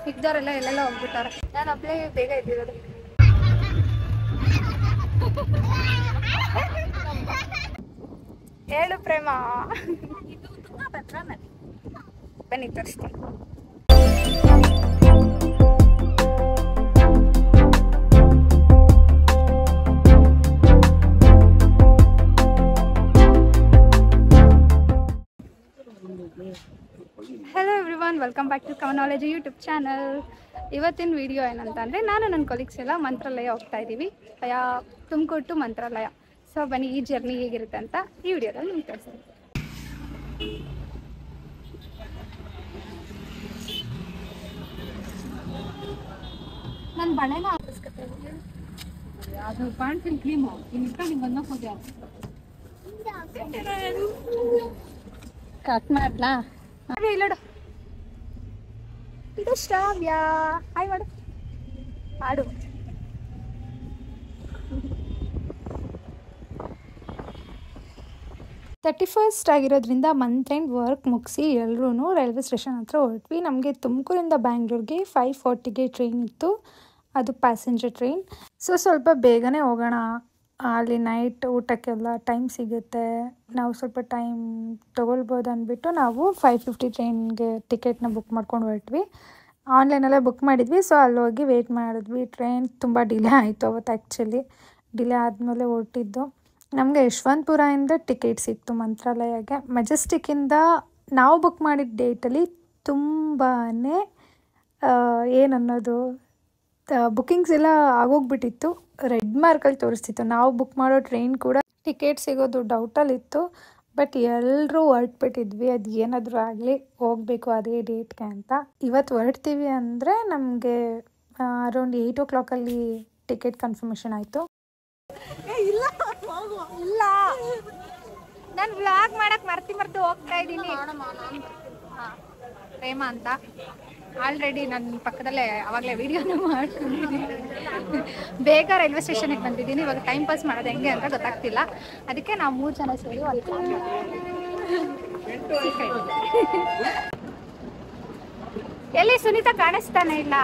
ಮಿಕ್ದವರೆಲ್ಲ ಎಲ್ಲೆಲ್ಲ ಹೋಗ್ಬಿಟ್ಟಾರೆ. ನಾನು ಒಬ್ಬಳೇ ಬೇಗ ಇದ್ದಿರೋದು. ಹೇಳು ಪ್ರೇಮ. ಇದು ತುಂಗಭದ್ರಾ ನದಿ. ಬನ್ನಿ ತೋರಿಸ್ತೀನಿ. Hello everyone, welcome back to ಕವನಾಲಜಿ ಯೂಟ್ಯೂಬ್ ಚಾನಲ್. ಇವತ್ತಿನ ವಿಡಿಯೋ ಏನಂತಂದರೆ, ನಾನು ನನ್ನ ಕೊಲೀಗ್ಸ್ ಎಲ್ಲ ಮಂತ್ರಾಲಯ ಹೋಗ್ತಾ ಇದ್ದೀವಿ. Tumakuru to Mantralaya. ಸೊ ಬನ್ನಿ, ಈ ಜರ್ನಿ ಹೇಗಿರುತ್ತೆ ಅಂತ ಈ ವಿಡಿಯೋದಲ್ಲಿ ನಿಮ್ಗೆ ತಿಳಿಸ್ತೀನಿ. ನನ್ನ ಬಳೆನ ಹಾಕಿಸ್ಕೊತಾ ಇದ್ದೀನಿ. ಅದು ಪಾಣ್ಸಿನ ಕ್ರೀಮು ನಿಮ್ಗೆ ಬಂದ ಹೋಗಿ ಕಟ್ ಮಾಡ್ಲಾ? ಇಲ್ಲೋಡು, ಇದು ಶ್ರಾವ್ಯ. ಹಾಯ್ ಮಾಡು, ಹಾಡು. ಫಸ್ಟ್ ಆಗಿರೋದ್ರಿಂದ ಮಂತ್ ಎಂಡ್ ವರ್ಕ್ ಮುಗಿಸಿ ಎಲ್ಲರೂ ರೈಲ್ವೆ ಸ್ಟೇಷನ್ ಹತ್ರ ಹೊರಟ್ವಿ. ನಮಗೆ ತುಮಕೂರಿಂದ ಬ್ಯಾಂಗ್ಳೂರ್ಗೆ 5:40ಗೆ ಟ್ರೈನ್ ಇತ್ತು. ಅದು ಪ್ಯಾಸೆಂಜರ್ ಟ್ರೈನ್. ಸೊ ಸ್ವಲ್ಪ ಬೇಗನೆ ಹೋಗೋಣ, ಅಲ್ಲಿ ನೈಟ್ ಊಟಕ್ಕೆಲ್ಲ ಟೈಮ್ ಸಿಗುತ್ತೆ, ನಾವು ಸ್ವಲ್ಪ ಟೈಮ್ ತೊಗೊಳ್ಬೋದು ಅಂದ್ಬಿಟ್ಟು ನಾವು 5:50 ಟ್ರೈನ್ಗೆ ಟಿಕೆಟ್ನ ಬುಕ್ ಮಾಡ್ಕೊಂಡು ಹೊರಟ್ವಿ. ಆನ್ಲೈನಲ್ಲೇ ಬುಕ್ ಮಾಡಿದ್ವಿ. ಸೊ ಅಲ್ಲಿ ಹೋಗಿ ವೆಯ್ಟ್ ಮಾಡಿದ್ವಿ. ಟ್ರೈನ್ ತುಂಬ ಡಿಲೇ ಆಯಿತು ಅವತ್ತು. ಆ್ಯಕ್ಚುಲಿ ಡಿಲೇ ಆದಮೇಲೆ ಹೊರಟಿದ್ದು. ನಮಗೆ ಯಶವಂತಪುರದಿಂದ ಟಿಕೆಟ್ ಸಿಕ್ತು ಮಂತ್ರಾಲಯಗೆ. ಮೆಜೆಸ್ಟಿಕ್ಕಿಂದ ನಾವು ಬುಕ್ ಮಾಡಿದ ಡೇಟಲ್ಲಿ ತುಂಬಾ ಏನನ್ನೋದು ಬುಕ್ಕಿಂಗ್ಸ್ ಎಲ್ಲ ಆಗೋಗ್ಬಿಟ್ಟಿತ್ತು. ರೆಡ್ ಮಾರ್ಕಲ್ಲಿ ತೋರಿಸ್ತಿತ್ತು. ನಾವು ಬುಕ್ ಮಾಡೋ ಟ್ರೈನ್ ಕೂಡ ಟಿಕೆಟ್ ಸಿಗೋದು ಡೌಟಲ್ಲಿತ್ತು. ಬಟ್ ಎಲ್ಲರೂ ಹೊರಟ್ಬಿಟ್ಟಿದ್ವಿ, ಅದು ಏನಾದರೂ ಆಗಲಿ ಹೋಗಬೇಕು ಅದೇ ಡೇಟ್ಗೆ ಅಂತ. ಇವತ್ತು ಹೊರಡ್ತೀವಿ ಅಂದರೆ ನಮಗೆ ಅರೌಂಡ್ 8 o'clock ಟಿಕೆಟ್ ಕನ್ಫರ್ಮೇಷನ್ ಆಯಿತು. ಇಲ್ಲ ಇಲ್ಲ, ನಾನು ವ್ಲಾಗ್ ಮಾಡಕ್ಕೆ ಮರ್ತು ಹೋಗ್ತಾ ಇದ್ದೀನಿ. ಪ್ರೇಮ ಅಂತ ಆಲ್ರೆಡಿ ನನ್ನ ಪಕ್ಕದಲ್ಲೇ ಆವಾಗಲೇ ವಿಡಿಯೋನ ಮಾಡ್ಕೊಂಡಿದ್ದೀನಿ. ಬೇಗ ರೈಲ್ವೆ ಸ್ಟೇಷನ್ಗೆ ಬಂದಿದ್ದೀನಿ. ಇವಾಗ ಟೈಮ್ ಪಾಸ್ ಮಾಡೋದು ಹೆಂಗೆ ಅಂತ ಗೊತ್ತಾಗ್ತಿಲ್ಲ. ಅದಕ್ಕೆ ನಾವು 3 ಜನ ಸೇರಿ ಎಲ್ಲಿ ಸುನೀತಾ ಕಾಣಿಸ್ತಾನೆ ಇಲ್ಲ.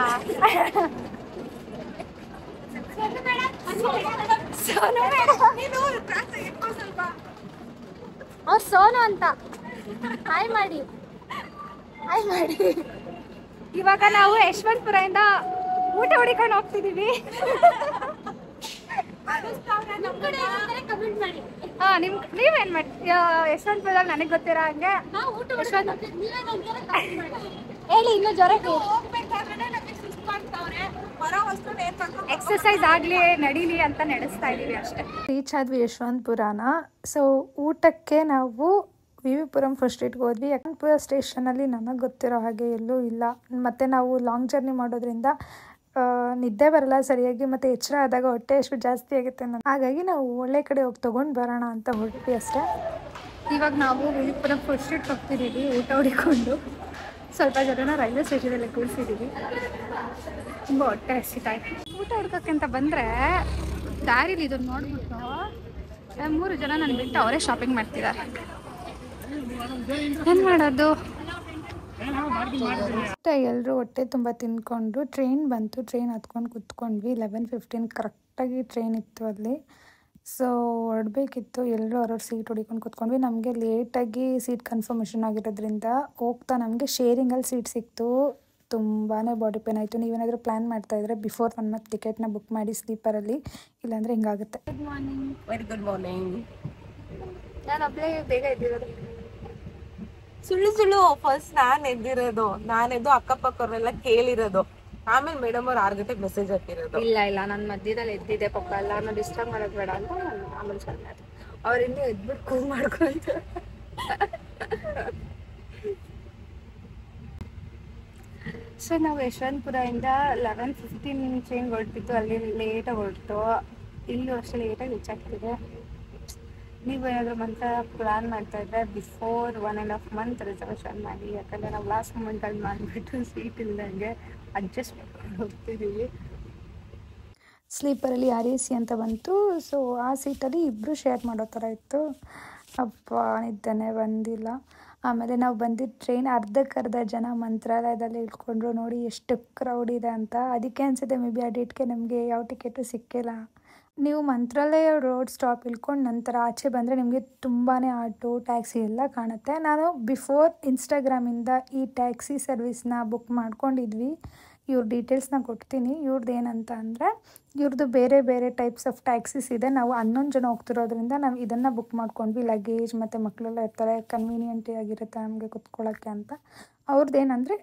ಅವ್ರು ಸೋನು ಅಂತ. ಹಾಯ್ ಮಾಡಿ, ಹಾಯ್ ಮಾಡಿ. ಇವಾಗ ನಾವು ಯಶವಂತಪುರದಿಂದ ಊಟ ಹೊಡಿಕೊಂಡು ಹೋಗ್ತಿದ್ದೀವಿ. ನೀವೇನ್ ಮಾಡಿ ಯಶವಂತಪುರದಲ್ಲಿ ನನಗೆ ಗೊತ್ತಿರೋ ಹಂಗೆ ಹೇಳಿ. ಇನ್ನೂ ಜ್ವರಕ್ಕೆ ಎಕ್ಸಸೈಸ್ ಆಗಲಿ ನಡೀಲಿ ಅಂತ ನಡೆಸ್ತಾ ಇದ್ದೀವಿ ಅಷ್ಟೇ. ರೀಚ್ ಆದ್ವಿ ಯಶವಂತಪುರನ. ಸೊ ಊಟಕ್ಕೆ ನಾವು ವಿವಿಪುರಂ ಫಸ್ಟ್ ಸ್ಟ್ರೀಟ್ಗೆ ಹೋದ್ವಿ. ಯಶವಂತಪುರ ಸ್ಟೇಷನಲ್ಲಿ ನನಗೆ ಗೊತ್ತಿರೋ ಹಾಗೆ ಎಲ್ಲೂ ಇಲ್ಲ. ಮತ್ತು ನಾವು ಲಾಂಗ್ ಜರ್ನಿ ಮಾಡೋದ್ರಿಂದ ನಿದ್ದೆ ಬರಲ್ಲ ಸರಿಯಾಗಿ, ಮತ್ತು ಎಚ್ಚರ ಆದಾಗ ಹೊಟ್ಟೆ ಎಷ್ಟು ಜಾಸ್ತಿ ಆಗುತ್ತೆ. ಹಾಗಾಗಿ ನಾವು ಒಳ್ಳೆ ಕಡೆ ಹೋಗಿ ತೊಗೊಂಡು ಬರೋಣ ಅಂತ ಹೊರಟ್ವಿ ಅಷ್ಟೇ. ಇವಾಗ ನಾವು ವಿವಿಪುರಂ ಫಸ್ಟ್ ಸ್ಟ್ರೀಟ್ಗೆ ಹೋಗ್ತಿದ್ದೀವಿ ಊಟ ಹೊಡಿಕೊಂಡು. ಸ್ವಲ್ಪ ಜನನ ರೈಲ್ವೆ ಸ್ಟೇಷನಲ್ಲಿ ಕೂರಿಸಿದ್ದೀವಿ. ತುಂಬ ಹೊಟ್ಟೆ ಹಸಿತಾಯ್ತು. ಊಟ ಹುಡ್ಕೋಕ್ಕೆ ಅಂತ ಬಂದರೆ ದಾರಿಲಿ ಇದನ್ನು ನೋಡ್ಬಿಟ್ಟು 3 ಜನ ನನ್ನ ಬಿಟ್ಟು ಅವರೇ ಶಾಪಿಂಗ್ ಮಾಡ್ತಿದ್ದಾರೆ. ಏನು ಮಾಡೋದು? ಎಲ್ಲರೂ ಹೊಟ್ಟೆ ತುಂಬ ತಿಂದ್ಕೊಂಡು ಟ್ರೈನ್ ಬಂತು. ಟ್ರೈನ್ ಹತ್ಕೊಂಡು ಕೂತ್ಕೊಂಡ್ವಿ. 11:15 ಕರೆಕ್ಟಾಗಿ ಟ್ರೈನ್ ಇತ್ತು ಅಲ್ಲಿ. ಸೊ ಹೊರಡಬೇಕಿತ್ತು. ಎಲ್ಲರೂ ಅವ್ರವ್ರ ಸೀಟ್ ಹೊಡಿಕೊಂಡು ಕೂತ್ಕೊಂಡ್ವಿ. ನಮಗೆ ಲೇಟಾಗಿ ಸೀಟ್ ಕನ್ಫರ್ಮೇಷನ್ ಆಗಿರೋದ್ರಿಂದ ಹೋಗ್ತಾ ನಮಗೆ ಶೇರಿಂಗಲ್ಲಿ ಸೀಟ್ ಸಿಕ್ತು. ತುಂಬಾ ಬಾಡಿ ಪೇನ್ ಆಯಿತು. ನೀವೇನಾದರೂ ಪ್ಲ್ಯಾನ್ ಮಾಡ್ತಾಯಿದ್ರೆ ಬಿಫೋರ್ 1 month ಟಿಕೆಟ್ನ ಬುಕ್ ಮಾಡಿ ಸ್ಲೀಪರಲ್ಲಿ, ಇಲ್ಲಾಂದರೆ ಹಿಂಗಾಗುತ್ತೆ. Good morning. Very good morning. ನಾನು ಒಬ್ಬಳೇ ಬೇಗ ಇದ್ದಿರೋದು. ಸುಳ್ಳು ಫಸ್ಟ್ ನಾನು ಎದ್ದು ಅಕ್ಕಪಕ್ಕವ್ರೆಲ್ಲ ಕೇಳಿರೋದು. ಆಮೇಲೆ ಮೇಡಮ್ ಅವ್ರು 6 ಗಂಟೆಗೆ ಮೆಸೇಜ್ ಹಾಕಿರೋದು. ಇಲ್ಲ ನಾನು ಮಧ್ಯದಲ್ಲಿ ಎದ್ದಿದ್ದೆ. ಪಾಪ ಎಲ್ಲಾರನ್ನ ಡಿಸ್ಟರ್ಬ್ ಮಾಡೋದು ಬೇಡ ಅಂತ ನಾನು ಆಮೇಲೆ ಸಣ್ಣ ಅವ್ರಿಂದ ಎದ್ಬಿಟ್ಟು ಕೂಲ್ ಮಾಡ್ಕೊಂತ. ಸೊ ನಾವು ಯಶವಂತಪುರದಿಂದ 11:15 ಟ್ರೈನ್ ಹೊರಟಿತ್ತು. ಅಲ್ಲಿ ಲೇಟಾಗಿ ಹೊರಟು. ಇಲ್ಲೂ ಅಷ್ಟೇ ಲೇಟಾಗಿ ರೀಚ್ ಆಗ್ತಿದೆ. ನೀವು ಏನಾದರೂ ಮಂತ್ರ ಪ್ಲ್ಯಾನ್ ಮಾಡ್ತಾಯಿದ್ರೆ ಬಿಫೋರ್ 1.5 month ರಿಸರ್ವೇಷನ್ ಮಾಡಿ. ಯಾಕಂದರೆ ನಾವು ಲಾಸ್ಟ್ ಮೂಮೆಂಟಲ್ಲಿ ಮಾಡಿಬಿಟ್ಟು ಸೀಟ್ ಇಲ್ದಂಗೆ ಅಡ್ಜಸ್ಟ್ ಮಾಡ್ಕೊಂಡು ಹೋಗ್ತಿದ್ದೀವಿ. ಸ್ಲೀಪರಲ್ಲಿ RAC ಅಂತ ಬಂತು. ಸೊ ಆ ಸೀಟಲ್ಲಿ ಇಬ್ಬರು ಶೇರ್ ಮಾಡೋ ಥರ ಇತ್ತು. ಅಪ್ಪ ನಿದ್ದೆನೇ ಬಂದಿಲ್ಲ. ಆಮೇಲೆ ನಾವು ಬಂದಿದ್ದ ಟ್ರೈನ್ ಅರ್ಧಕ್ಕರ್ಧ ಜನ ಮಂತ್ರಾಲಯದಲ್ಲಿ ಇಳ್ಕೊಂಡ್ರು. ನೋಡಿ ಎಷ್ಟು ಕ್ರೌಡ್ ಇದೆ ಅಂತ. ಅದಕ್ಕೆ ಅನಿಸುತ್ತೆ ಮೇ ಬಿ ಆ ಡೇಟ್ಗೆ ನಮಗೆ ಯಾವ ಟಿಕೆಟು ಸಿಕ್ಕಿಲ್ಲ. ನೀವು ಮಂತ್ರಾಲಯ ರೋಡ್ ಸ್ಟಾಪ್ ಇಳ್ಕೊಂಡು ನಂತರ ಆಚೆ ಬಂದರೆ ನಿಮಗೆ ತುಂಬಾ ಆಟೋ ಟ್ಯಾಕ್ಸಿ ಎಲ್ಲ ಕಾಣುತ್ತೆ. ನಾನು ಬಿಫೋರ್ ಇನ್ಸ್ಟಾಗ್ರಾಮಿಂದ ಈ ಟ್ಯಾಕ್ಸಿ ಸರ್ವಿಸ್ನ ಬುಕ್ ಮಾಡ್ಕೊಂಡಿದ್ವಿ. ಇವ್ರ ಡೀಟೇಲ್ಸ್ನ ಕೊಡ್ತೀನಿ. ಇವ್ರದ್ದು ಏನಂತ ಅಂದರೆ ಇವ್ರದ್ದು ಬೇರೆ ಬೇರೆ ಟೈಪ್ಸ್ ಆಫ್ ಟ್ಯಾಕ್ಸಿಸ್ ಇದೆ. ನಾವು 11 ಜನ ಹೋಗ್ತಿರೋದ್ರಿಂದ ನಾವು ಇದನ್ನು ಬುಕ್ ಮಾಡ್ಕೊಂಡ್ವಿ. ಲಗೇಜ್ ಮತ್ತು ಮಕ್ಕಳೆಲ್ಲ ಇರ್ತಾರೆ, ಕನ್ವೀನಿಯೆಂಟ್ ಆಗಿರುತ್ತೆ ನಮಗೆ ಕುತ್ಕೊಳ್ಳೋಕ್ಕೆ ಅಂತ. ಅವ್ರದ್ದು ಏನಂದರೆ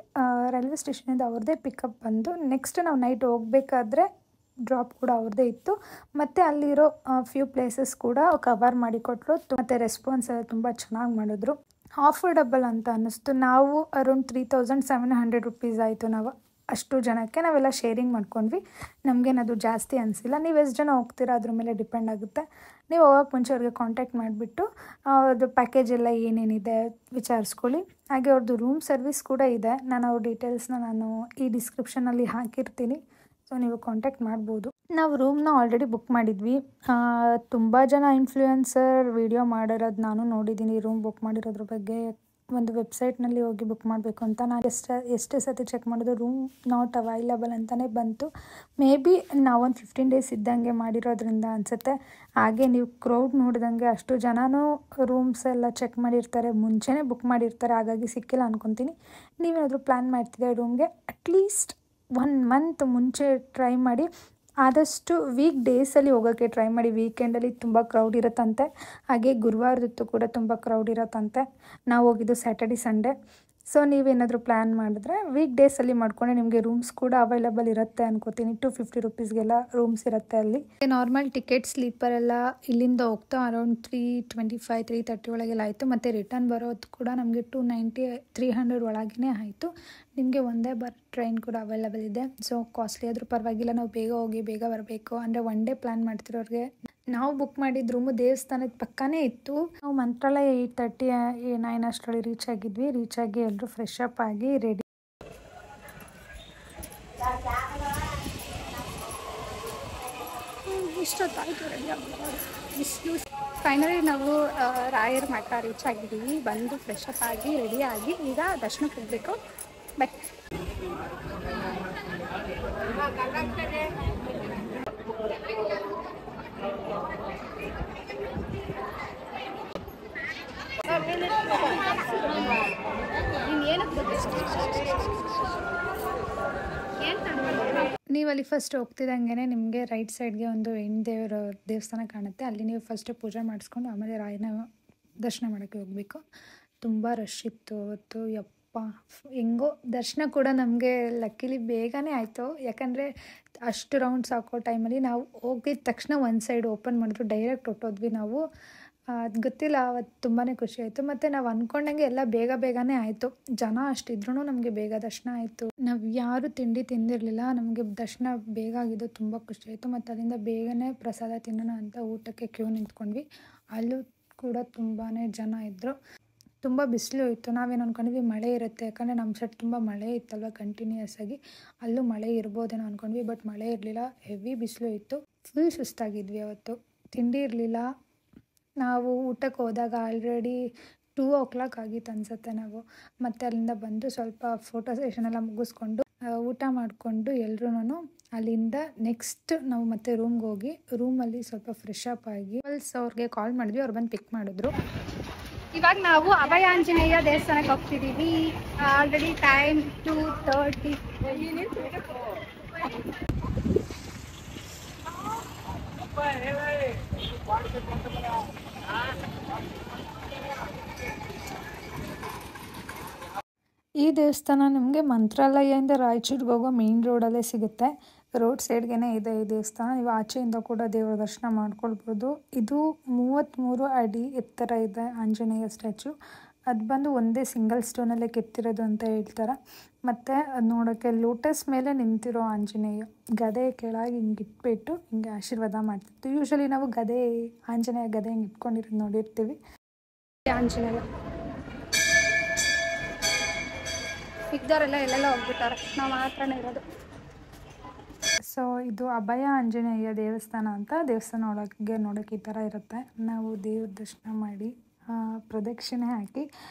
ರೈಲ್ವೆ ಸ್ಟೇಷನಿಂದ ಅವ್ರದ್ದೇ ಪಿಕಪ್ ಬಂದು ನೆಕ್ಸ್ಟ್ ನಾವು ನೈಟ್ ಹೋಗಬೇಕಾದ್ರೆ ಡ್ರಾಪ್ ಕೂಡ ಅವ್ರದ್ದೇ ಇತ್ತು. ಮತ್ತು ಅಲ್ಲಿರೋ ಫ್ಯೂ ಪ್ಲೇಸಸ್ ಕೂಡ ಕವರ್ ಮಾಡಿಕೊಟ್ರು. ಮತ್ತು ರೆಸ್ಪಾನ್ಸ್ ಎಲ್ಲ ತುಂಬ ಚೆನ್ನಾಗಿ ಮಾಡಿದ್ರು. ಆಫರ್ಡಬಲ್ ಅಂತ ಅನ್ನಿಸ್ತು. ನಾವು ಅರೌಂಡ್ 3700 ರುಪೀಸ್ ಆಯಿತು. ನಾವು ಅಷ್ಟು ಜನಕ್ಕೆ ನಾವೆಲ್ಲ ಶೇರಿಂಗ್ ಮಾಡ್ಕೊಂಡ್ವಿ. ನಮಗೇನದು ಜಾಸ್ತಿ ಅನಿಸಿಲ್ಲ. ನೀವು ಎಷ್ಟು ಜನ ಹೋಗ್ತೀರಾ ಅದ್ರ ಮೇಲೆ ಡಿಪೆಂಡ್ ಆಗುತ್ತೆ. ನೀವು ಹೋಗೋಕ್ಕೆ ಮುಂಚೆ ಅವ್ರಿಗೆ ಕಾಂಟ್ಯಾಕ್ಟ್ ಮಾಡಿಬಿಟ್ಟು ಅವ್ರದ್ದು ಪ್ಯಾಕೇಜ್ ಎಲ್ಲ ಏನೇನಿದೆ ವಿಚಾರಿಸ್ಕೊಳ್ಳಿ. ಹಾಗೆ ಅವ್ರದ್ದು ರೂಮ್ ಸರ್ವಿಸ್ ಕೂಡ ಇದೆ. ನಾನು ಅವ್ರ ಡೀಟೇಲ್ಸ್ನ ಈ ಡಿಸ್ಕ್ರಿಪ್ಷನಲ್ಲಿ ಹಾಕಿರ್ತೀನಿ. ಸೊ ನೀವು ಕಾಂಟ್ಯಾಕ್ಟ್ ಮಾಡ್ಬೋದು. ನಾವು ರೂಮ್ನ ಆಲ್ರೆಡಿ ಬುಕ್ ಮಾಡಿದ್ವಿ. ತುಂಬ ಜನ ಇನ್ಫ್ಲೂಯೆನ್ಸರ್ ವಿಡಿಯೋ ಮಾಡಿರೋದು ನಾನು ನೋಡಿದ್ದೀನಿ. ರೂಮ್ ಬುಕ್ ಮಾಡಿರೋದ್ರ ಬಗ್ಗೆ ಒಂದು ವೆಬ್ಸೈಟ್ನಲ್ಲಿ ಹೋಗಿ ಬುಕ್ ಮಾಡಬೇಕು ಅಂತ ನಾನು ಎಷ್ಟೇ ಸತಿ ಚೆಕ್ ಮಾಡಿದ್ರು ರೂಮ್ ನಾಟ್ ಅವೈಲಬಲ್ ಅಂತಲೇ ಬಂತು. ಮೇ ಬಿ ನಾವೊಂದು 15 ಡೇಸ್ ಇದ್ದಂಗೆ ಮಾಡಿರೋದ್ರಿಂದ ಅನಿಸುತ್ತೆ. ಹಾಗೆ ನೀವು ಕ್ರೌಡ್ ನೋಡಿದಂಗೆ ಅಷ್ಟು ಜನನೂ ರೂಮ್ಸ್ ಎಲ್ಲ ಚೆಕ್ ಮಾಡಿರ್ತಾರೆ, ಮುಂಚೆನೇ ಬುಕ್ ಮಾಡಿರ್ತಾರೆ. ಹಾಗಾಗಿ ಸಿಕ್ಕಿಲ್ಲ ಅಂದ್ಕೊತೀನಿ. ನೀವೇನಾದರೂ ಪ್ಲ್ಯಾನ್ ಮಾಡ್ತಿದ್ದೆ ರೂಮ್ಗೆ ಅಟ್ಲೀಸ್ಟ್ 1 ಮಂತ್ ಮುಂಚೆ ಟ್ರೈ ಮಾಡಿ. ಆದಷ್ಟು ವೀಕ್ ಡೇಸಲ್ಲಿ ಹೋಗೋಕ್ಕೆ ಟ್ರೈ ಮಾಡಿ. ವೀಕೆಂಡಲ್ಲಿ ತುಂಬ ಕ್ರೌಡ್ ಇರುತ್ತಂತೆ. ಹಾಗೆ ಗುರುವಾರದೊತ್ತು ಕೂಡ ತುಂಬ ಕ್ರೌಡ್ ಇರುತ್ತಂತೆ. ನಾವು ಹೋಗಿದ್ದು ಸ್ಯಾಟರ್ಡೆ ಸಂಡೇ. ಸೊ ನೀವೇನಾದರೂ ಪ್ಲ್ಯಾನ್ ಮಾಡಿದ್ರೆ ವೀಕ್ ಡೇಸಲ್ಲಿ ಮಾಡ್ಕೊಂಡೆ ನಿಮಗೆ ರೂಮ್ಸ್ ಕೂಡ ಅವೈಲಬಲ್ ಇರುತ್ತೆ ಅನ್ಕೋತೀನಿ. 250 ರುಪೀಸ್ಗೆಲ್ಲ ರೂಮ್ಸ್ ಇರುತ್ತೆ ಅಲ್ಲಿ. ನಾರ್ಮಲ್ ಟಿಕೆಟ್ ಸ್ಲೀಪರ್ ಎಲ್ಲ ಇಲ್ಲಿಂದ ಹೋಗ್ತಾ ಅರೌಂಡ್ 325 330 ಒಳಗೆಲ್ಲ ಆಯಿತು. ಮತ್ತು ರಿಟರ್ನ್ ಬರೋದು ಕೂಡ ನಮಗೆ 290 300 ಒಳಗೇ ಆಯಿತು. ನಿಮಗೆ ಒಂದೇ ಟ್ರೈನ್ ಕೂಡ ಅವೈಲಬಲ್ ಇದೆ. ಸೊ ಕಾಸ್ಟ್ಲಿ ಆದರೂ ಪರವಾಗಿಲ್ಲ. ನಾವು ಬೇಗ ಹೋಗಿ ಬೇಗ ಬರಬೇಕು ಅಂದರೆ 1 ಡೇ ಪ್ಲ್ಯಾನ್ ಮಾಡ್ತಿರೋರಿಗೆ. ನಾವು ಬುಕ್ ಮಾಡಿದ ರೂಮು ದೇವಸ್ಥಾನದ ಪಕ್ಕನೇ ಇತ್ತು. ನಾವು ಮಂತ್ರಾಲಯ 8:30 9 ಅಷ್ಟರಲ್ಲಿ ರೀಚ್ ಆಗಿದ್ವಿ. ರೀಚ್ ಆಗಿ ಎಲ್ಲರೂ ಫ್ರೆಶ್ ಅಪ್ ಆಗಿ ರೆಡಿ. ಇಷ್ಟೊತ್ತಾಯಿತು ರೆಡಿ ಇಷ್ಟು. ಫೈನಲಿ ನಾವು ರಾಯರ ಮಠ ರೀಚ್ ಆಗಿದ್ದೀವಿ. ಬಂದು ಫ್ರೆಶ್ ಅಪ್ ಆಗಿ ರೆಡಿ ಆಗಿ ಈಗ ದರ್ಶನಕ್ಕೆ ಹೋಗಬೇಕು. ಬಟ್ ನೀವು ಅಲ್ಲಿ ಫಸ್ಟ್ ಹೋಗ್ತಿದ್ದಂಗೆ ನಿಮಗೆ ರೈಟ್ ಸೈಡ್ಗೆ ಒಂದು ಹೆಣ್ಣು ದೇವಸ್ಥಾನ ಕಾಣುತ್ತೆ. ಅಲ್ಲಿ ನೀವು ಫಸ್ಟ್ ಪೂಜೆ ಮಾಡಿಸ್ಕೊಂಡು ಆಮೇಲೆ ರಾಯನ ದರ್ಶನ ಮಾಡೋಕ್ಕೆ ಹೋಗಬೇಕು. ತುಂಬ ರಶ್ ಇತ್ತು ಅವತ್ತು. ಹೆಂಗೋ ದರ್ಶನ ಕೂಡ ನಮಗೆ ಲಕ್ಕಿಲಿ ಬೇಗನೆ ಆಯಿತು. ಯಾಕಂದರೆ ಅಷ್ಟು ರೌಂಡ್ಸ್ ಹಾಕೋ ಟೈಮಲ್ಲಿ ನಾವು ಹೋಗಿದ ತಕ್ಷಣ ಒಂದು ಸೈಡ್ ಓಪನ್ ಮಾಡಿದ್ರು. ಡೈರೆಕ್ಟ್ ಹೊಟ್ಟೋದ್ವಿ ನಾವು. ಅದು ಗೊತ್ತಿಲ್ಲ, ಅವತ್ತು ತುಂಬಾ ಖುಷಿ ಆಯಿತು. ಮತ್ತು ನಾವು ಅಂದ್ಕೊಂಡಂಗೆ ಎಲ್ಲ ಬೇಗನೆ ಆಯಿತು. ಜನ ಅಷ್ಟಿದ್ರೂ ನಮಗೆ ಬೇಗ ದರ್ಶನ ಆಯಿತು. ನಾವು ಯಾರೂ ತಿಂಡಿ ತಿಂದಿರಲಿಲ್ಲ. ನಮಗೆ ದರ್ಶನ ಬೇಗ ಆಗಿದ್ದು ತುಂಬ ಖುಷಿ ಆಯಿತು. ಮತ್ತು ಅಲ್ಲಿಂದ ಬೇಗನೆ ಪ್ರಸಾದ ತಿನ್ನೋಣ ಅಂತ ಊಟಕ್ಕೆ ಕ್ಯೂ ನಿಂತ್ಕೊಂಡ್ವಿ. ಅಲ್ಲೂ ಕೂಡ ತುಂಬಾ ಜನ ಇದ್ದರು. ತುಂಬ ಬಿಸಿಲು ಇತ್ತು. ನಾವೇನು ಅಂದ್ಕೊಂಡ್ವಿ ಮಳೆ ಇರುತ್ತೆ, ಯಾಕಂದರೆ ನಮ್ಮ ಸೈಡ್ ತುಂಬ ಮಳೆ ಇತ್ತಲ್ವ ಕಂಟಿನ್ಯೂಯಸ್ ಆಗಿ. ಅಲ್ಲೂ ಮಳೆ ಇರ್ಬೋದೇನೋ ಅಂದ್ಕೊಂಡ್ವಿ. ಬಟ್ ಮಳೆ ಇರಲಿಲ್ಲ, ಹೆವಿ ಬಿಸಿಲು ಇತ್ತು. ಫುಲ್ ಸುಸ್ತಾಗಿದ್ವಿ ಅವತ್ತು. ತಿಂಡಿ ಇರಲಿಲ್ಲ. ನಾವು ಊಟಕ್ಕೆ ಹೋದಾಗ ಆಲ್ರೆಡಿ 2 o'clock ಆಗಿತ್ತು ಅನಿಸುತ್ತೆ ನಾವು. ಮತ್ತು ಅಲ್ಲಿಂದ ಬಂದು ಸ್ವಲ್ಪ ಫೋಟೋ ಸೆಷನ್ ಎಲ್ಲ ಮುಗಿಸ್ಕೊಂಡು ಊಟ ಮಾಡಿಕೊಂಡು ಎಲ್ಲರೂ ಅಲ್ಲಿಂದ ನೆಕ್ಸ್ಟ್ ನಾವು ಮತ್ತೆ ರೂಮ್ಗೆ ಹೋಗಿ ರೂಮಲ್ಲಿ ಸ್ವಲ್ಪ ಫ್ರೆಶ್ ಅಪ್ ಆಗಿ ಅವ್ರಿಗೆ ಕಾಲ್ ಮಾಡಿದ್ವಿ. ಅವ್ರು ಬಂದು ಪಿಕ್ ಮಾಡಿದ್ರು. ಇವಾಗ ನಾವು ಅಭಯ ಆಂಜನೇಯ ದೇವಸ್ಥಾನಕ್ಕೆ ಹೋಗ್ತಿದ್ದೀವಿ. Already time 2:30. ಈ ದೇವಸ್ಥಾನ ನಿಮಗೆ ಮಂತ್ರಾಲಯದಿಂದ ರಾಯಚೂರಿಗೆ ಹೋಗೋ ಮೇನ್ ರೋಡಲ್ಲೇ ಸಿಗುತ್ತೆ. ರೋಡ್ ಸೈಡ್ಗೆ ಇದೆ ಈ ದೇವಸ್ಥಾನ. ನೀವು ಆಚೆಯಿಂದ ಕೂಡ ದೇವರ ದರ್ಶನ ಮಾಡ್ಕೊಳ್ಬೋದು. ಇದು 33 ಅಡಿ ಎತ್ತರ ಇದೆ ಆಂಜನೇಯ ಸ್ಟ್ಯಾಚು. ಅದು ಬಂದು ಒಂದೇ ಸಿಂಗಲ್ ಸ್ಟೋನಲ್ಲೇ ಕೆತ್ತಿರೋದು ಅಂತ ಹೇಳ್ತಾರೆ. ಮತ್ತು ಅದು ನೋಡೋಕ್ಕೆ ಲೋಟಸ್ ಮೇಲೆ ನಿಂತಿರೋ ಆಂಜನೇಯ ಗದೆ ಕೆಳಗೆ ಹಿಂಗೆ ಇಟ್ಬಿಟ್ಟು ಹಿಂಗೆ ಆಶೀರ್ವಾದ ಮಾಡ್ತಿತ್ತು. ಯೂಶ್ವಲಿ ನಾವು ಆಂಜನೇಯ ಗದೆ ಹಿಂಗೆ ಇಟ್ಕೊಂಡಿರೋದು ನೋಡಿರ್ತೀವಿ. ಆಂಜನೇಯ ಇದ್ದವರೆಲ್ಲ ಎಲ್ಲೆಲ್ಲ ಹೋಗ್ಬಿಟ್ಟಾರೆ, ನಾವು ಮಾತ್ರನೇ ಇರೋದು. ಸೊ ಇದು ಅಭಯ ಆಂಜನೇಯ ದೇವಸ್ಥಾನ ಅಂತ. ದೇವಸ್ಥಾನ ಒಳಗೆ ನೋಡೋಕ್ಕೆ ಈ ಥರ ಇರುತ್ತೆ. ನಾವು ದೇವ್ರ ದರ್ಶನ ಮಾಡಿ ಪ್ರದಕ್ಷಿಣೆ ಹಾಕಿ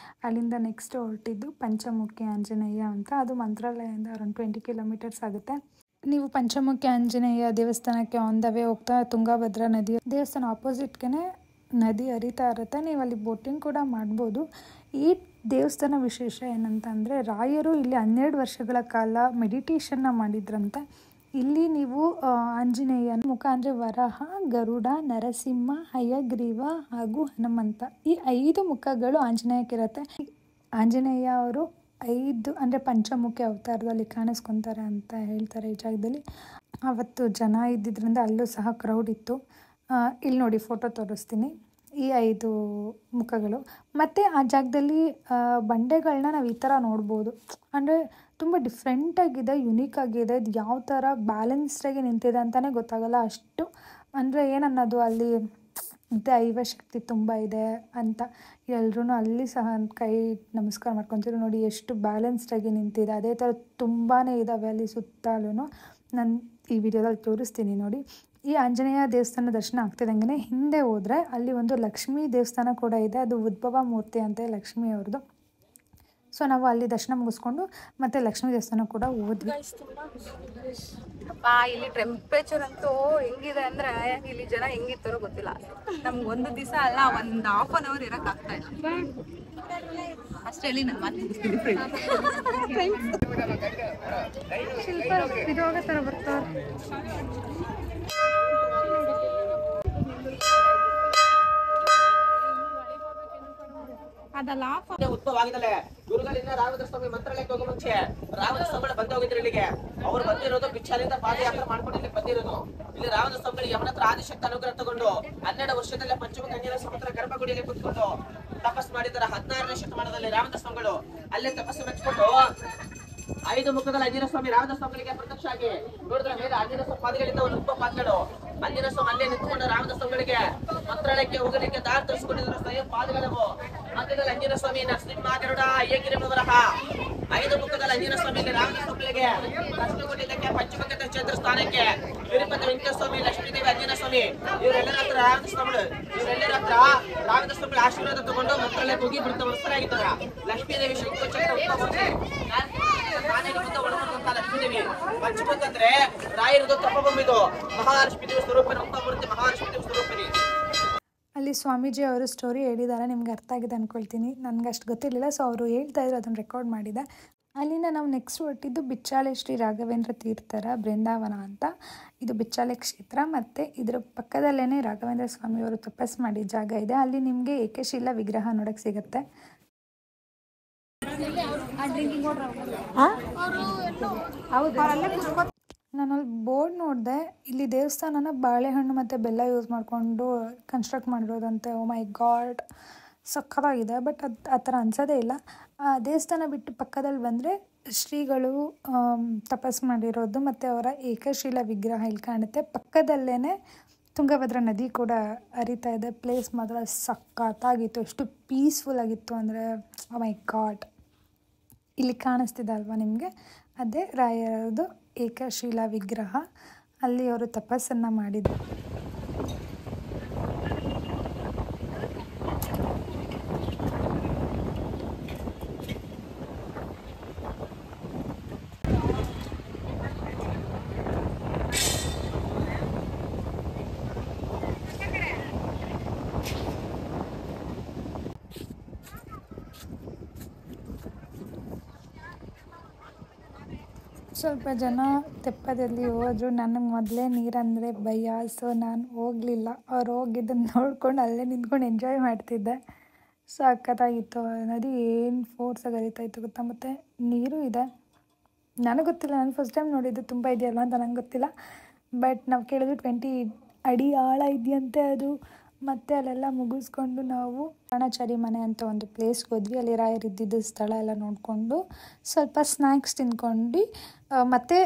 ಅಲ್ಲಿಂದ ನೆಕ್ಸ್ಟ್ ಹೊರಟಿದ್ದು ಪಂಚಮುಖಿ ಆಂಜನೇಯ ಅಂತ. ಅದು ಮಂತ್ರಾಲಯದಿಂದ ಅರೌಂಡ್ 20 ಕಿಲೋಮೀಟರ್ಸ್ ಆಗುತ್ತೆ. ನೀವು ಪಂಚಮುಖಿ ಆಂಜನೇಯ ದೇವಸ್ಥಾನಕ್ಕೆ ಆನ್ ದ ವೇ ಹೋಗ್ತಾ ತುಂಗಭದ್ರಾ ನದಿ ದೇವಸ್ಥಾನ ಆಪೋಸಿಟ್ಗೆ ನದಿ ಹರಿತಾ ಇರುತ್ತೆ. ನೀವು ಅಲ್ಲಿ ಬೋಟಿಂಗ್ ಕೂಡ ಮಾಡ್ಬೋದು. ಈ ದೇವಸ್ಥಾನ ವಿಶೇಷ ಏನಂತಂದರೆ ರಾಯರು ಇಲ್ಲಿ 12 ವರ್ಷಗಳ ಕಾಲ ಮೆಡಿಟೇಷನ್ನ ಮಾಡಿದ್ರಂತೆ. ಇಲ್ಲಿ ನೀವು ಆಂಜನೇಯ ಮುಖ ಅಂದರೆ ವರಹ, ಗರುಡ, ನರಸಿಂಹ, ಹಯಗ್ರೀವ ಹಾಗೂ ಹನುಮಂತ ಈ 5 ಮುಖಗಳು ಆಂಜನೇಯಕ್ಕಿರುತ್ತೆ. ಆಂಜನೇಯ ಅವರು 5 ಅಂದರೆ ಪಂಚಮುಖಿ ಅವತಾರದಲ್ಲಿ ಕಾಣಿಸ್ಕೊತಾರೆ ಅಂತ ಹೇಳ್ತಾರೆ ಈ ಜಾಗದಲ್ಲಿ. ಅವತ್ತು ಜನ ಇದ್ದಿದ್ದರಿಂದ ಅಲ್ಲೂ ಸಹ ಕ್ರೌಡ್ ಇತ್ತು. ಇಲ್ಲಿ ನೋಡಿ ಫೋಟೋ ತೋರಿಸ್ತೀನಿ. ಈ 5 ಮುಖಗಳು ಮತ್ತು ಆ ಜಾಗದಲ್ಲಿ ಬಂಡೆಗಳನ್ನ ನಾವು ಈ ಥರ ನೋಡ್ಬೋದು. ಅಂದರೆ ತುಂಬ ಡಿಫ್ರೆಂಟಾಗಿದೆ, ಯುನೀಕ್ ಆಗಿದೆ. ಇದು ಯಾವ ಥರ ಬ್ಯಾಲೆನ್ಸ್ಡಾಗಿ ನಿಂತಿದೆ ಅಂತಲೇ ಗೊತ್ತಾಗಲ್ಲ. ಅಷ್ಟು ಅಂದರೆ ಏನನ್ನೋದು ಅಲ್ಲಿ ದೈವಶಕ್ತಿ ತುಂಬ ಇದೆ ಅಂತ ಎಲ್ಲರೂ ಅಲ್ಲಿ ಸಹ ಕೈ ನಮಸ್ಕಾರ ಮಾಡ್ಕೊತೀವಿ. ನೋಡಿ ಎಷ್ಟು ಬ್ಯಾಲೆನ್ಸ್ಡಾಗಿ ನಿಂತಿದೆ. ಅದೇ ಥರ ತುಂಬಾ ಇದ್ದಾವೆ ಅಲ್ಲಿ ಸುತ್ತಲೂ. ನಾನು ಈ ವಿಡಿಯೋದಲ್ಲಿ ತೋರಿಸ್ತೀನಿ ನೋಡಿ. ಈ ಆಂಜನೇಯ ದೇವಸ್ಥಾನ ದರ್ಶನ ಆಗ್ತಿದ್ದಂಗೆ ಹಿಂದೆ ಹೋದರೆ ಅಲ್ಲಿ ಒಂದು ಲಕ್ಷ್ಮೀ ದೇವಸ್ಥಾನ ಕೂಡ ಇದೆ. ಅದು ಉದ್ಭವ ಮೂರ್ತಿ ಅಂತೆ ಲಕ್ಷ್ಮೀ ಅವ್ರದ್ದು. ಸೊ ನಾವು ಅಲ್ಲಿ ದರ್ಶನ ಮುಗಿಸ್ಕೊಂಡು ಮತ್ತೆ ಲಕ್ಷ್ಮೀ ದೇವಸ್ಥಾನ ಕೂಡ ಹೋದ್ವಿ. ಇಲ್ಲಿ ಟೆಂಪ್ರೇಚರ್ ಅಂತೂ ಹೆಂಗಿದೆ ಅಂದ್ರೆ ಇಲ್ಲಿ ಜನ ಹೆಂಗಿರ್ತಾರೋ ಗೊತ್ತಿಲ್ಲ. ನಮ್ಗೆ ಒಂದು ದಿವಸ ಅಲ್ಲ, ಒಂದು ½ an hour ಇರಕ್ ಆಗ್ತಾ ಇಲ್ಲ ಅಷ್ಟೇ. ಹೇಳಿ ನಾನು ಮಾತು ಮುಗಿಸ್ತೀನಿ. ಶಿಲ್ಪ ಇದುವಾಗ ಥರ ಬರ್ತಾರೆ. ಅದಲ್ಲ ಉದ್ಭವ ಆಗಿದಲೆ ಗುರುಗಳಿಂದ ರಾಘವೇಂದ್ರ ಸ್ವಾಮಿ ಮಂತ್ರಾಲಯಕ್ಕೆ ಹೋಗೋ ಮುಂಚೆ ರಾಘವೇಂದ್ರ ಸ್ವಾಮಿಗಳು ಬಂದು ಹೋಗಿದ್ರು ಇಲ್ಲಿಗೆ. ಅವ್ರು ಬಂದಿರೋದು ಬಿಚ್ಚಾಲಿಂದ ಪಾದಯಾತ್ರೆ ಮಾಡ್ಕೊಂಡು ಇಲ್ಲಿ ಬಂದಿರೋದು. ಇಲ್ಲಿ ರಾಘವೇಂದ್ರ ಸ್ವಾಮಿಗಳು ಯಮನ ಹತ್ರ ಆದಿಶಕ್ತಿ ಅನುಗ್ರಹ ತಗೊಂಡು 12 ವರ್ಷದಲ್ಲೇ ಪಂಚಮುಖಿ ಆಂಜನೇಯ ಸಮುದ್ರ ಗರ್ಭಗುಡಿಯಲ್ಲಿ ಕುತ್ಕೊಂಡು ತಪಸ್ ಮಾಡಿದಾರೆ. 16ನೇ ಶತಮಾನದಲ್ಲಿ ರಾಘವೇಂದ್ರ ಸ್ವಾಮಿಗಳು ಅಲ್ಲೇ ತಪಸ್ಸು ಮೆಚ್ಚಿಕೊಂಡು 5 ಮುಖಗಳ ಆಂಜನೇಯ ಸ್ವಾಮಿ ರಾಘವೇಂದ್ರ ಸ್ವಾಮಿಗಳಿಗೆ ಪ್ರತ್ಯಕ್ಷ ಆಗಿ ನೋಡಿದ್ರೆ ಮೇಲೆ ಆಂಜನೇಯ ಸ್ವಾಮಿ ಪಾದಗಳಿಂದ ಒಂದು ಉಪ ಪಾದಗಳು ಆಂಜನೇಯ ಸ್ವಾಮಿ ಅಲ್ಲೇ ನಿಂತ್ಕೊಂಡು ರಾಘವೇಂದ್ರ ಸ್ವಾಮಿಗಳಿಗೆ ಮಂತ್ರಾಲಯಕ್ಕೆ ಹೋಗಲಿಕ್ಕೆ ದಾರಿ ತರಿಸಿಕೊಂಡಿದ್ರು. ಸ್ವಯಂ ಪಾದಗಳವು ಮಧ್ಯದಲ್ಲಿ ಆಂಜನೇಯ ಸ್ವಾಮಿ ನರಸಿಂಹ, ಗರುಡ, ಹಯಗ್ರೀವ, ವರಹ 5 ಮುಖಗಳ ಆಂಜನೇಯ ಸ್ವಾಮಿಯಲ್ಲಿ ರಾಘವೇಂದ್ರ ಸ್ವಾಮಿಗಳಿಗೆ ದರ್ಶನ ಕೊಟ್ಟಿದ್ದಕ್ಕೆ ಪಂಚಮುಖಿ ಚಂದ್ರ ಸ್ಥಾನಕ್ಕೆ ತಿರುಪತಿ ವೆಂಕಟೇಶ್ವರ ಸ್ವಾಮಿ, ಲಕ್ಷ್ಮೀದೇವಿ, ಆಂಜನೇಯ ಸ್ವಾಮಿ ಇವರೆಲ್ಲರ ಹತ್ರ ರಾಘವೇಂದ್ರ ಸ್ವಾಮಿಗಳ ಆಶೀರ್ವಾದ ತಗೊಂಡು ಮಂತ್ರಾಲಯಕ್ಕೆ ಹೋಗಿ ವೃತ್ತವಸ್ಥರಾಗಿದ್ದಾರೆ. ಲಕ್ಷ್ಮೀದೇವಿ ಲಕ್ಷ್ಮೀದೇವಿ ಪಂಚಮುಖ ಅಂದ್ರೆ ರಾಯರದು ತಪಭೂಮಿದು ಮಹಾಲಕ್ಷ್ಮೀ ದೇವಿ ಸ್ವರೂಪನ ಉಪಮೂರ್ತಿ ಮಹಾಲಕ್ಷ್ಮೀ ದೇವಿ ಸ್ವರೂಪನಿ. ಅಲ್ಲಿ ಸ್ವಾಮೀಜಿ ಅವರು ಸ್ಟೋರಿ ಹೇಳಿದ್ದಾರೆ, ನಿಮ್ಗೆ ಅರ್ಥ ಆಗಿದೆ ಅಂದ್ಕೊಳ್ತೀನಿ. ನನಗೆ ಅಷ್ಟು ಗೊತ್ತಿರಲಿಲ್ಲ, ಸೊ ಅವರು ಹೇಳ್ತಾ ಇದ್ರು, ಅದನ್ನು ರೆಕಾರ್ಡ್ ಮಾಡಿದೆ. ಅಲ್ಲಿಂದ ನಾವು ನೆಕ್ಸ್ಟ್ ಹೊರಟಿದ್ದು ಬಿಚ್ಚಾಲೆ ಶ್ರೀ ರಾಘವೇಂದ್ರ ತೀರ್ಥರ ಬೃಂದಾವನ ಅಂತ. ಇದು ಬಿಚ್ಚಾಲೆ ಕ್ಷೇತ್ರ ಮತ್ತು ಇದರ ಪಕ್ಕದಲ್ಲೇ ರಾಘವೇಂದ್ರ ಸ್ವಾಮಿಯವರು ತಪಸ್ ಮಾಡಿದ ಜಾಗ ಇದೆ. ಅಲ್ಲಿ ನಿಮಗೆ ಏಕಶಿಲಾ ವಿಗ್ರಹ ನೋಡೋಕ್ಕೆ ಸಿಗುತ್ತೆ. ನಾನಲ್ಲಿ ಬೋರ್ಡ್ ನೋಡಿದೆ, ಇಲ್ಲಿ ದೇವಸ್ಥಾನನ ಬಾಳೆಹಣ್ಣು ಮತ್ತು ಬೆಲ್ಲ ಯೂಸ್ ಮಾಡಿಕೊಂಡು ಕನ್ಸ್ಟ್ರಕ್ಟ್ ಮಾಡಿರೋದಂತೆ. ಓ ಮೈ ಗಾಡ್, ಸಕ್ಕತ್ತಾಗಿದೆ. ಬಟ್ ಅದು ಆ ಥರ ಅನ್ಸೋದೇ ಇಲ್ಲ. ಆ ದೇವಸ್ಥಾನ ಬಿಟ್ಟು ಪಕ್ಕದಲ್ಲಿ ಬಂದರೆ ಶ್ರೀಗಳು ತಪಸ್ ಮಾಡಿರೋದು ಮತ್ತು ಅವರ ಏಕಶಿಲಾ ವಿಗ್ರಹ ಇಲ್ಲಿ ಕಾಣುತ್ತೆ. ಪಕ್ಕದಲ್ಲೇ ತುಂಗಭದ್ರಾ ನದಿ ಕೂಡ ಹರಿತಾ ಇದೆ. ಪ್ಲೇಸ್ ಮಾತ್ರ ಸಕ್ಕತ್ತಾಗಿತ್ತು. ಎಷ್ಟು ಪೀಸ್ಫುಲ್ ಆಗಿತ್ತು ಅಂದರೆ ಓ ಮೈ ಗಾಡ್. ಇಲ್ಲಿ ಕಾಣಿಸ್ತಿದೆ ಅಲ್ವಾ ನಿಮಗೆ, ಅದೇ ರಾಯರದು ಏಕಶಿಲಾ ವಿಗ್ರಹ. ಅಲ್ಲಿ ಅವರು ತಪಸ್ಸನ್ನು ಮಾಡಿದರು. ಸ್ವಲ್ಪ ಜನ ತೆಪ್ಪದಲ್ಲಿ ಹೋದರು. ನನಗೆ ಮೊದಲೇ ನೀರಂದರೆ ಭಯ, ಸೊ ನಾನು ಹೋಗಲಿಲ್ಲ. ಅವ್ರು ಹೋಗಿದ್ದನ್ನು ನೋಡ್ಕೊಂಡು ಅಲ್ಲೇ ನಿಂತ್ಕೊಂಡು ಎಂಜಾಯ್ ಮಾಡ್ತಿದ್ದೆ. ಸಖತ್ತಾಗಿತ್ತು. ನದಿ ಏನು ಫೋರ್ಸಾಗಿ ಹರಿತಾ ಇತ್ತು ಗೊತ್ತಾ. ಮತ್ತು ನೀರು ಇದೆ. ನನಗೆ ಗೊತ್ತಿಲ್ಲ, ನಾನು ಫಸ್ಟ್ ಟೈಮ್ ನೋಡಿದ್ದು. ತುಂಬ ಇದೆಯಲ್ಲ ಅಂತ ನಂಗೆ ಗೊತ್ತಿಲ್ಲ. ಬಟ್ ನಾವು ಕೇಳಿದ್ವಿ 20 ಅಡಿ ಆಳ ಇದೆಯಂತೆ ಅದು. ಮತ್ತು ಅಲ್ಲೆಲ್ಲ ಮುಗಿಸ್ಕೊಂಡು ನಾವು ಬಾಣಾಚಾರಿ ಮನೆ ಅಂತ ಒಂದು ಪ್ಲೇಸ್ಗೆ ಹೋದ್ವಿ. ಅಲ್ಲಿ ರಾಯರು ಇದ್ದಿದ್ದು ಸ್ಥಳ ಎಲ್ಲ ನೋಡಿಕೊಂಡು ಸ್ವಲ್ಪ ಸ್ನ್ಯಾಕ್ಸ್ ತಿಂದ್ಕೊಂಡು ಮತ್ತು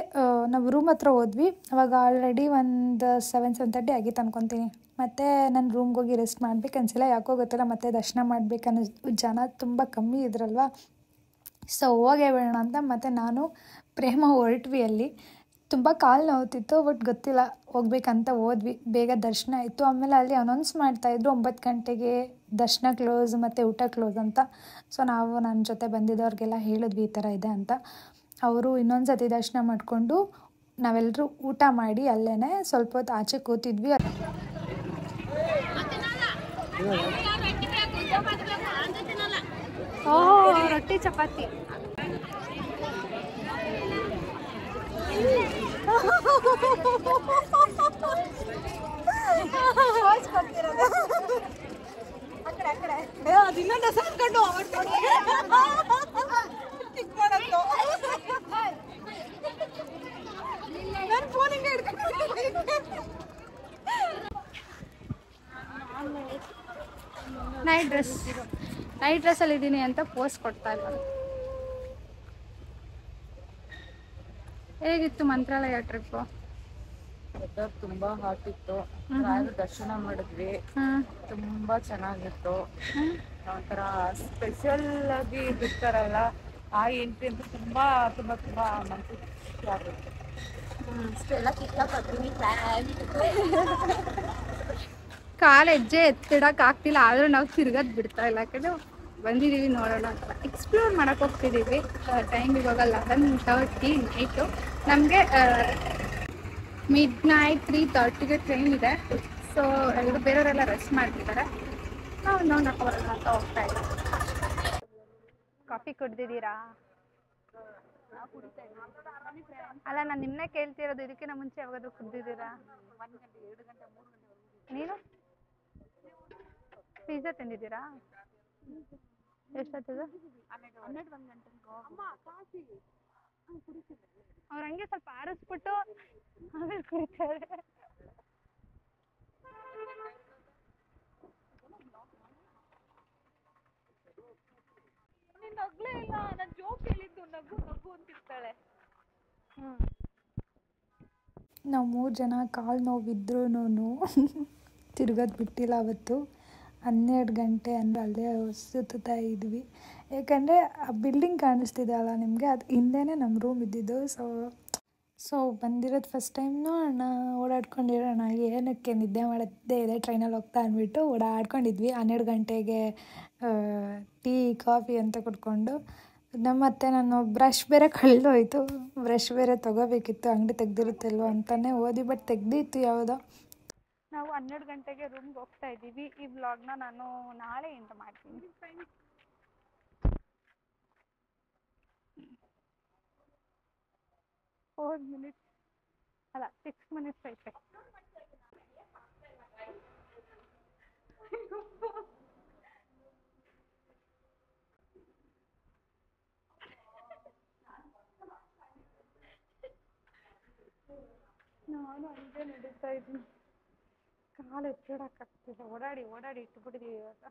ನಾವು ರೂಮ್ ಹತ್ರ ಹೋದ್ವಿ. ಅವಾಗ ಆಲ್ರೆಡಿ ಒಂದು 7:30 ಆಗಿತ್ತು ಅನ್ಕೊತೀನಿ. ಮತ್ತು ನಾನು ರೂಮ್ಗೆ ಹೋಗಿ ರೆಸ್ಟ್ ಮಾಡ್ಬೇಕು ಅನಿಸಿಲ್ಲ, ಯಾಕೋ ಗೊತ್ತಿಲ್ಲ. ಮತ್ತು ದರ್ಶನ ಮಾಡ್ಬೇಕು ಜನ ತುಂಬ ಕಮ್ಮಿ ಇದ್ರಲ್ವ. ಸೊ ಹೋಗೇ ಬೇಡ ಅಂತ ಮತ್ತು ನಾನು ಪ್ರೇಮ ಹೊರಟ್ವಿ ಅಲ್ಲಿ. ತುಂಬ ಕಾಲು ನೋವ್ತಿತ್ತು, ಬಟ್ ಗೊತ್ತಿಲ್ಲ ಹೋಗ್ಬೇಕಂತ ಹೋದ್ವಿ. ಬೇಗ ದರ್ಶನ ಆಯಿತು. ಆಮೇಲೆ ಅಲ್ಲಿ ಅನೌನ್ಸ್ ಮಾಡ್ತಾಯಿದ್ರು 9 ಗಂಟೆಗೆ ದರ್ಶನ ಕ್ಲೋಸ್ ಮತ್ತು ಊಟ ಕ್ಲೋಸ್ ಅಂತ. ಸೊ ನಾವು ನನ್ನ ಜೊತೆ ಬಂದಿದ್ದವ್ರಿಗೆಲ್ಲ ಹೇಳಿದ್ವಿ ಈ ಥರ ಇದೆ ಅಂತ. ಅವರು ಇನ್ನೊಂದು ಸತಿ ದರ್ಶನ ಮಾಡಿಕೊಂಡು ನಾವೆಲ್ಲರೂ ಊಟ ಮಾಡಿ ಅಲ್ಲೇ ಸ್ವಲ್ಪ ಹೊತ್ತು ಆಚೆ ಕೂತಿದ್ವಿ. ರೊಟ್ಟಿ ಚಪಾತಿ ನೈಟ್ ಡ್ರೆಸ್ಸಲ್ಲಿ ಇದ್ದೀನಿ ಅಂತ ಪೋಸ್ಟ್ ಕೊಡ್ತಾ ಇಲ್ಲ. ಹೇಗಿತ್ತು ಮಂತ್ರಾಲಯ ಟ್ರಿಪ್ಪು? ತುಂಬಾ ಹಾಟ್ ಇತ್ತು. ದರ್ಶನ ಮಾಡಿದ್ವಿ, ತುಂಬಾ ಚೆನ್ನಾಗಿತ್ತು. ಒಂಥರ ಸ್ಪೆಷಲ್ ಆಗಿ ಬಿಡ್ತಾರಲ್ಲ ಆ ಎಂಟ್ರಿ ಅಂತ ತುಂಬಾ ತುಂಬಾ ತುಂಬಾ ಮನಸ್ಸಿಗೆ ಆಗುತ್ತೆ. ಅಷ್ಟೆಲ್ಲ ಕಿತ್ತಾಪಡ್ತೀನಿ. ಕಾಲು ಹೆಜ್ಜೆ ಎತ್ತಿಡಕ್ಕೆ ಆಗ್ತಿಲ್ಲ, ಆದರೂ ನಾವು ತಿರ್ಗದ್ ಬಿಡ್ತಾ ಇಲ್ಲ. ಯಾಕಂದರೆ ಬಂದಿದ್ದೀವಿ ನೋಡೋಣ ಅಂತ ಎಕ್ಸ್ಪ್ಲೋರ್ ಮಾಡಕ್ಕೆ ಹೋಗ್ತಿದ್ದೀವಿ. ಟೈಮ್ ಇವಾಗ 11:30 ನೈಟು. ನಮಗೆ ಮಿಡ್ನೈಟ್ 3:30ಗೆ ಟ್ರೈನ್ ಇದೆ. ಸೊ ಎಲ್ಲರೂ ಬೇರೆಯವರೆಲ್ಲ ರೆಸ್ಟ್ ಮಾಡ್ತಿದ್ದಾರೆ. ನಾವು ಇನ್ನೊಂದು ಬರೋಣ ಅಂತ ಹೋಗ್ತಾ ಇದ್ದೀವಿ. ಕಾಫಿ ಕುಡ್ದಿದ್ದೀರಾ? ಅಲ್ಲ, ನಾನು ನಿಮ್ಮನ್ನೇ ಕೇಳ್ತಿರೋದು. ಇದಕ್ಕಿಂತ ಮುಂಚೆ ಯಾವಾಗಾದ್ರೂ ಕುಡ್ದಿದ್ದೀರಾ? 1 ಗಂಟೆ 2 ಗಂಟೆ 3 ಗಂಟೆ. ನೀನು ಪಿಜ್ಜಾ ತಿಂದಿದ್ದೀರಾ? ಎಷ್ಟೊತ್ತದು? 12 1 ಗಂಟೆ. ಅವ್ರು ಹಂಗೆ ಸ್ವಲ್ಪ ಆರಿಸ್ಬಿಟ್ಟು ಆಮೇಲೆ ಕುಡಿತಾರೆ. ನಗ್ಲೇ ಇಲ್ಲ. ನಾನು ಜೋಕ್ ಹೇಳಿದ್ದು ನಗು ನಗು ಅಂತಿರ್ತಾಳೆ. ನಾವು 3 ಜನ ಕಾಲು ನೋವಿದ್ರೂ ತಿರ್ಗೋದು ಬಿಟ್ಟಿಲ್ಲ ಅವತ್ತು. 12 ಗಂಟೆ ಅಂದರೆ ಅಲ್ಲೇ ಸುತ್ತಾ ಇದ್ವಿ. ಯಾಕಂದರೆ ಆ ಬಿಲ್ಡಿಂಗ್ ಕಾಣಿಸ್ತಿದೆ ಅಲ್ಲ ನಿಮಗೆ, ಅದು ಹಿಂದೆನೇ ನಮ್ಮ ರೂಮ್ ಇದ್ದಿದ್ದು. ಸೊ ಬಂದಿರೋದು ಫಸ್ಟ್ ಟೈಮ್ ನೋಡೋಣ, ಓಡಾಡ್ಕೊಂಡಿರೋಣ, ಏನಕ್ಕೆ ನಿದ್ದೆ ಮಾಡೋದೇ ಇದೆ ಟ್ರೈನಲ್ಲಿ ಹೋಗ್ತಾ ಅಂದ್ಬಿಟ್ಟು ಓಡಾಡ್ಕೊಂಡಿದ್ವಿ. 12 ಗಂಟೆಗೆ ಟೀ ಕಾಫಿ ಅಂತ ಕುಡ್ಕೊಂಡು ಮತ್ತೆ ನಾನು ಬ್ರಷ್ ಬೇರೆ ಕಳೆದೋಯ್ತು. ಬ್ರಷ್ ಬೇರೆ ತೊಗೋಬೇಕಿತ್ತು, ಅಂಗಡಿ ತೆಗ್ದಿರುತ್ತಲ್ವ ಅಂತಲೇ ಓದಿ, ಬಟ್ ತೆಗ್ದಿತ್ತು ಯಾವುದೋ. ನಾವು 12 ಗಂಟೆಗೆ ರೂಮ್ಗೆ ಹೋಗ್ತಾ ಇದ್ದೀವಿ. ಈ ವ್ಲಾಗ್ನ ನಾನು ನಾಳೆಯಿಂದ ಮಾಡ್ತೀನಿ. 4 ಮಿನಿಟ್ಸ್ ಅಲ್ಲ 6 ಮಿನಿಟ್ಸ್ ಐತೆ. ನಾನು ಹಂಗೆ ನಡೀತಾ ಇದ್ದೀನಿ. ಕಾಲು ಎತ್ತಿಡಕ್ಕಾಗ್ತಿಲ್ಲ. ಓಡಾಡಿ ಇಟ್ಬಿಟ್ಟಿದ್ದೀವಿ ಇವಾಗ.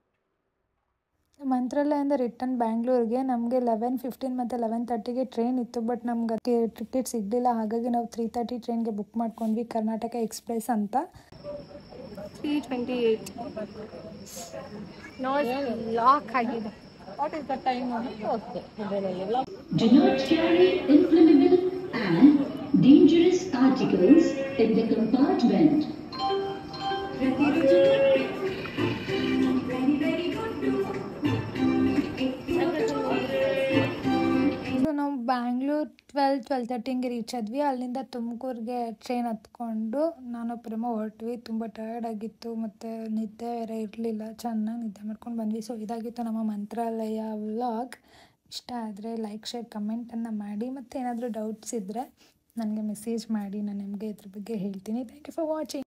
ಮಂತ್ರಾಲಯದಿಂದ ರಿಟರ್ನ್ ಬ್ಯಾಂಗ್ಳೂರಿಗೆ ನಮಗೆ 11:15 ಮತ್ತು 11:30ಗೆ ಟ್ರೈನ್ ಇತ್ತು. ಬಟ್ ನಮ್ಗೆ ಟಿಕೆಟ್ ಸಿಗಲಿಲ್ಲ. ಹಾಗಾಗಿ ನಾವು 3:30 ಟ್ರೈನ್ಗೆ ಬುಕ್ ಮಾಡ್ಕೊಂಡ್ವಿ, ಕರ್ನಾಟಕ ಎಕ್ಸ್ಪ್ರೆಸ್ ಅಂತ. 3:28 ಲಾಕ್ ಆಗಿದೆ. ವಾಟ್ ಇಸ್ ದ ಟೈಮ್ ಅಂತ ತೋರಿಸ್ತೆ ಮೊಬೈಲಲ್ಲಿ. Do not carry inflammable and dangerous articles in the compartment. ನಾವು ಬ್ಯಾಂಗ್ಳೂರ್ 12:30 ರೀಚ್ ಆದ್ವಿ. ಅಲ್ಲಿಂದ ತುಮಕೂರಿಗೆ ಟ್ರೈನ್ ಹತ್ಕೊಂಡು ನಾನು ಪ್ರೇಮ ಹೊರಟ್ವಿ. ತುಂಬ ಟಯರ್ಡ್ ಆಗಿತ್ತು ಮತ್ತು ನಿದ್ದೆ ಬೇರೆ ಇರಲಿಲ್ಲ. ಚೆನ್ನಾಗಿ ನಿದ್ದೆ ಮಾಡ್ಕೊಂಡು ಬಂದ್ವಿ. ಸೊ ಇದಾಗಿತ್ತು ನಮ್ಮ ಮಂತ್ರಾಲಯ ವ್ಲಾಗ್. ಇಷ್ಟ ಆದರೆ ಲೈಕ್, ಶೇರ್, ಕಮೆಂಟನ್ನು ಮಾಡಿ. ಮತ್ತು ಏನಾದರೂ ಡೌಟ್ಸ್ ಇದ್ದರೆ ನನಗೆ ಮೆಸೇಜ್ ಮಾಡಿ, ನಾನು ನಿಮಗೆ ಇದ್ರ ಬಗ್ಗೆ ಹೇಳ್ತೀನಿ. Thank you for watching.